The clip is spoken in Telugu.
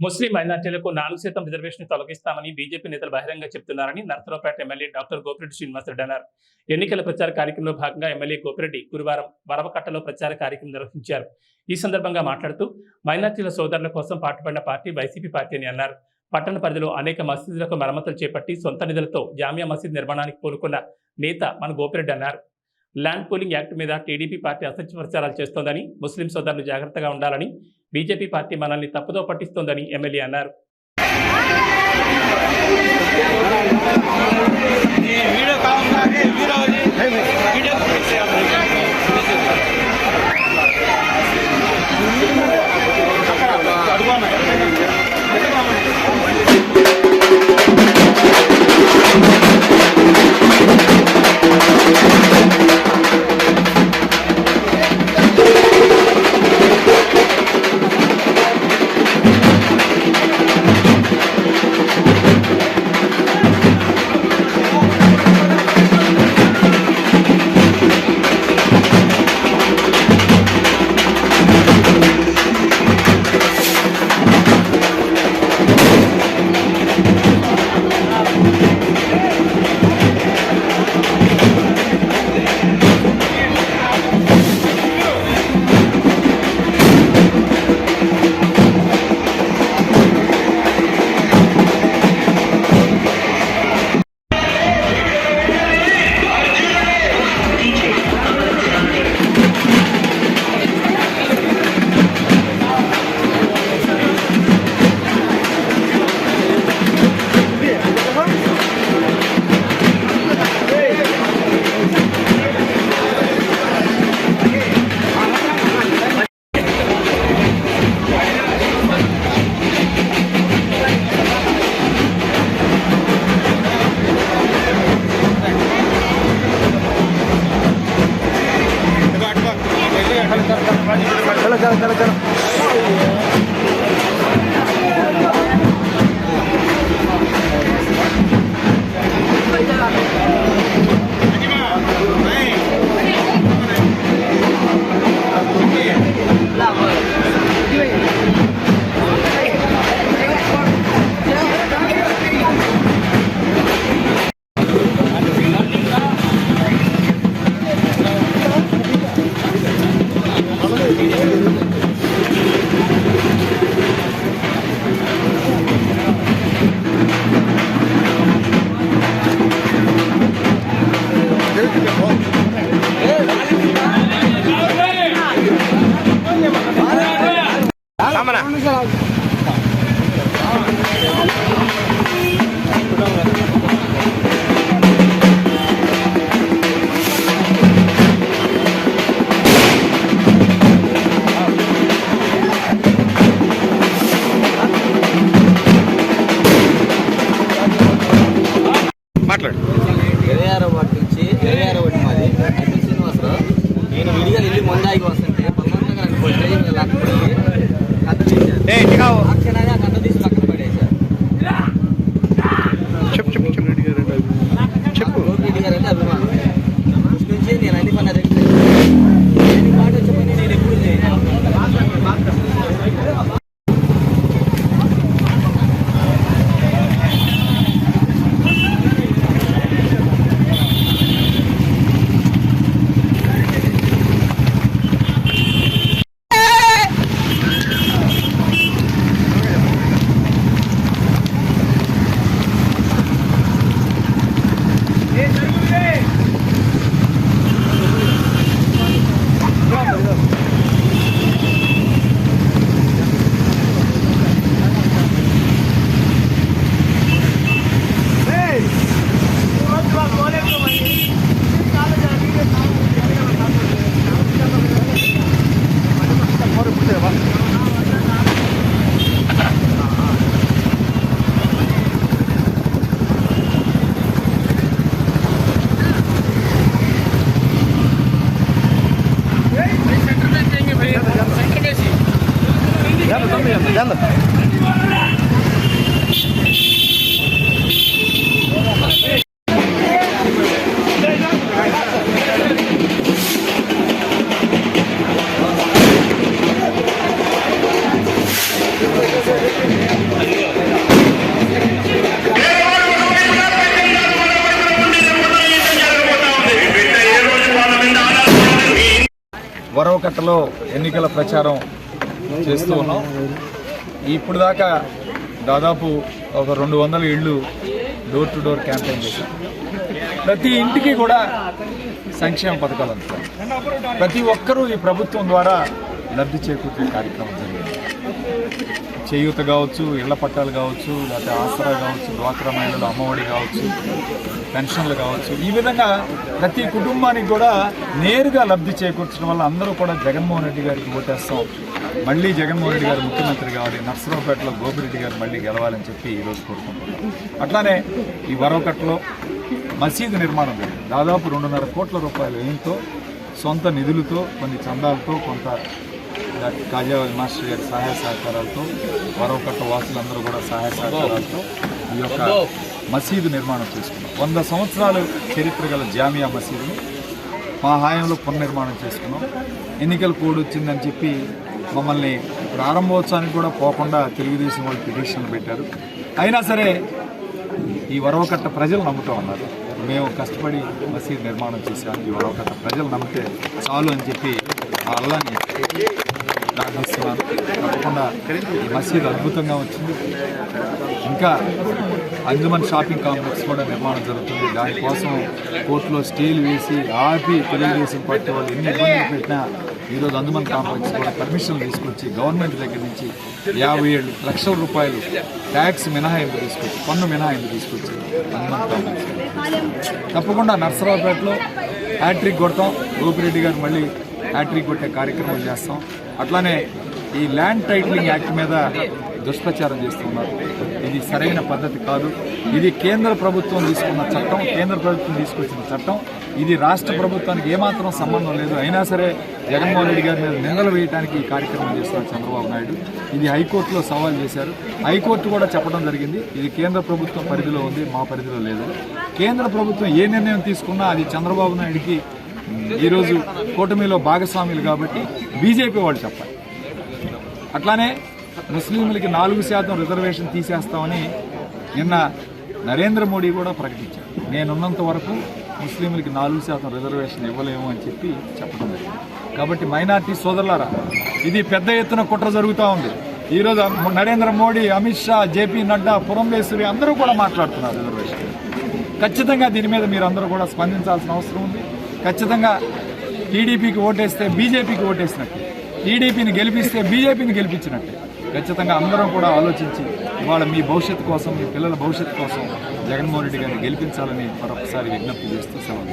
ముస్లిం మైనార్టీలకు 4% రిజర్వేషన్ తొలగిస్తామని బీజేపీ నేతలు బహిరంగ చెప్తున్నారని నర్సరావుపేట ఎమ్మెల్యే డాక్టర్ గోపిరెడ్డి శ్రీనివాసరెడ్డి అన్నారు. ఎన్నికల ప్రచార కార్యక్రమంలో భాగంగా ఎమ్మెల్యే గోపిరెడ్డి గురువారం వరవకట్టలో ప్రచార కార్యక్రమం నిర్వహించారు. ఈ సందర్భంగా మాట్లాడుతూ మైనార్టీల సోదరుల కోసం పాటుపడిన పార్టీ వైసీపీ పార్టీ అని అన్నారు. పట్టణ పరిధిలో అనేక మసీదులకు మరమ్మతులు చేపట్టి సొంత నిధులతో జామియా మసీద్ నిర్మాణానికి పూనుకున్న నేత మన గోపిరెడ్డి అన్నారు. ల్యాండ్ పూలింగ్ యాక్ట్ మీద టీడీపీ పార్టీ అసత్య ప్రచారాలు చేస్తోందని, ముస్లిం సోదరులు జాగ్రత్తగా ఉండాలని, బీజేపీ పార్టీ మనల్ని తప్పుదో పట్టిస్తోందని ఎమ్మెల్యే అన్నారు. चलो మాట్లాడు. 26వ వార్డు నుంచి 26వ వార్డు మాది అఖిల్ శ్రీనివాసరావు. నేను విడిగా వెళ్ళి మందాయికి వస్తుంటే బలవంతంగా అక్షరాన్ని కథ తీసి పక్కన పడేశారు. చెప్పు గోపిరెడ్డి గారు అంటే అభిమానం నుంచి నేను అన్ని పని నేను మాట వచ్చే పని నేను ఎప్పుడు जान दो వరవకట్టలో ఎన్నికల ప్రచారం చేస్తూ ఉన్నాం. ఇప్పుడు దాకా దాదాపు ఒక 200 ఇళ్ళు డోర్ టు డోర్ క్యాంపెయిన్ చేశాం. ప్రతి ఇంటికి కూడా సంక్షేమ పథకాలు అందుతాయి. ప్రతి ఒక్కరూ ఈ ప్రభుత్వం ద్వారా లబ్ధి చేకూర్చే కార్యక్రమం జరిగింది. చేయూత కావచ్చు, ఇళ్ల పట్టాలు కావచ్చు, లేకపోతే ఆసరా కావచ్చు, డ్వాక్రా మహిళలు అమ్మఒడి కావచ్చు, పెన్షన్లు కావచ్చు, ఈ విధంగా ప్రతి కుటుంబానికి కూడా నేరుగా లబ్ధి చేకూర్చడం వల్ల అందరూ కూడా జగన్మోహన్ రెడ్డి గారికి ఓటేస్తాం, మళ్ళీ జగన్మోహన్ రెడ్డి గారు ముఖ్యమంత్రి కావాలి, నర్సరావుపేటలో గోపిరెడ్డి గారు మళ్ళీ గెలవాలని చెప్పి ఈరోజు కోరుకుంటున్నాం. అట్లానే ఈ వరవకట్టలో మసీదు నిర్మాణం జరిగింది. దాదాపు 2.5 కోట్ల రూపాయల వ్యయంతో, సొంత నిధులతో, కొన్ని చందాలతో, కొంత కాజావలి మాస్టర్ గారి సహాయ సహకారాలతో, వరవకట్ట వాసులందరూ కూడా సహాయ సహకారాలతో ఈ యొక్క మసీదు నిర్మాణం చేసుకున్నాం. 100 సంవత్సరాలు చరిత్ర గల జామియా మసీదును మా హాయంలో పునర్నిర్మాణం చేసుకున్నాం. ఎన్నికల కోడ్ వచ్చిందని చెప్పి మమ్మల్ని ప్రారంభోత్సవానికి కూడా పోకుండా తెలుగుదేశం వాళ్ళు పిటిషన్లు పెట్టారు. అయినా సరే ఈ వరవకట్ట ప్రజలు నమ్ముతూ ఉన్నారు. మేము కష్టపడి మసీదు నిర్మాణం చేశాము, ఈ వరవకట్ట ప్రజలు నమ్మితే చాలు అని చెప్పి ఆ అల్లాని ప్రార్థిస్తున్నాను. తప్పకుండా ఈ మసీదు అద్భుతంగా వచ్చింది. ఇంకా అంజుమన్ షాపింగ్ కాంప్లెక్స్ కూడా నిర్మాణం జరుగుతుంది. దానికోసం కోర్టులో స్టేలు వేసి ఆపి తెలుగుదేశం పార్టీ వాళ్ళు ఎన్ని ఇబ్బందులు పెట్టినా ఈరోజు అంజుమన్ కాంప్లెక్స్ కూడా పర్మిషన్లు తీసుకొచ్చి గవర్నమెంట్ దగ్గర నుంచి 57 లక్షల రూపాయలు ట్యాక్స్ మినహాయింపు తీసుకొచ్చి, పన్ను మినహాయింపు తీసుకొచ్చి అంజుమన్ కాంప్లెక్స్ తప్పకుండా నర్సరావుపేటలో హ్యాట్రిక్ కొడతాం. గోపిరెడ్డి గారు మళ్ళీ హ్యాట్రిక్ కొట్టే కార్యక్రమం చేస్తాం. అట్లానే ఈ ల్యాండ్ టైటిలింగ్ యాక్ట్ మీద దుష్ప్రచారం చేస్తున్నారు. ఇది సరైన పద్ధతి కాదు. ఇది కేంద్ర ప్రభుత్వం తీసుకున్న చట్టం, కేంద్ర ప్రభుత్వం తీసుకొచ్చిన చట్టం. ఇది రాష్ట్ర ప్రభుత్వానికి ఏమాత్రం సంబంధం లేదు. అయినా సరే జగన్మోహన్ రెడ్డి గారి మీద నిందలు వేయడానికి ఈ కార్యక్రమం చేస్తున్నారు చంద్రబాబు నాయుడు. ఇది హైకోర్టులో సవాల్ చేశారు. హైకోర్టు కూడా చెప్పడం జరిగింది, ఇది కేంద్ర ప్రభుత్వం పరిధిలో ఉంది, మా పరిధిలో లేదు. కేంద్ర ప్రభుత్వం ఏ నిర్ణయం తీసుకున్నా అది చంద్రబాబు నాయుడికి ఈరోజు కూటమిలో భాగస్వాములు కాబట్టి బీజేపీ వాళ్ళు చెప్పాలి. అట్లానే ముస్లింలకి 4% రిజర్వేషన్ తీసేస్తామని నిన్న నరేంద్ర మోడీ కూడా ప్రకటించారు. నేనున్నంత వరకు ముస్లింలకి 4% రిజర్వేషన్ ఇవ్వలేము అని చెప్పి చెప్పడం జరిగింది. కాబట్టి మైనార్టీ సోదరులారా, ఇది పెద్ద ఎత్తున కుట్ర జరుగుతూ ఉంది. ఈరోజు నరేంద్ర మోడీ, అమిత్ షా, జేపీ నడ్డా, పురంధేశ్వరి అందరూ కూడా మాట్లాడుతున్నారు రిజర్వేషన్. ఖచ్చితంగా దీని మీద మీరు అందరూ కూడా స్పందించాల్సిన అవసరం ఉంది. ఖచ్చితంగా టీడీపీకి ఓటేస్తే బీజేపీకి ఓటేసినట్టే, టీడీపీని గెలిపిస్తే బీజేపీని గెలిపించినట్టే. ఖచ్చితంగా అందరం కూడా ఆలోచించి ఇవాళ మీ భవిష్యత్తు కోసం, మీ పిల్లల భవిష్యత్తు కోసం జగన్మోహన్ రెడ్డి గారిని గెలిపించాలని మరొకసారి విజ్ఞప్తి చేస్తూ సెలవు.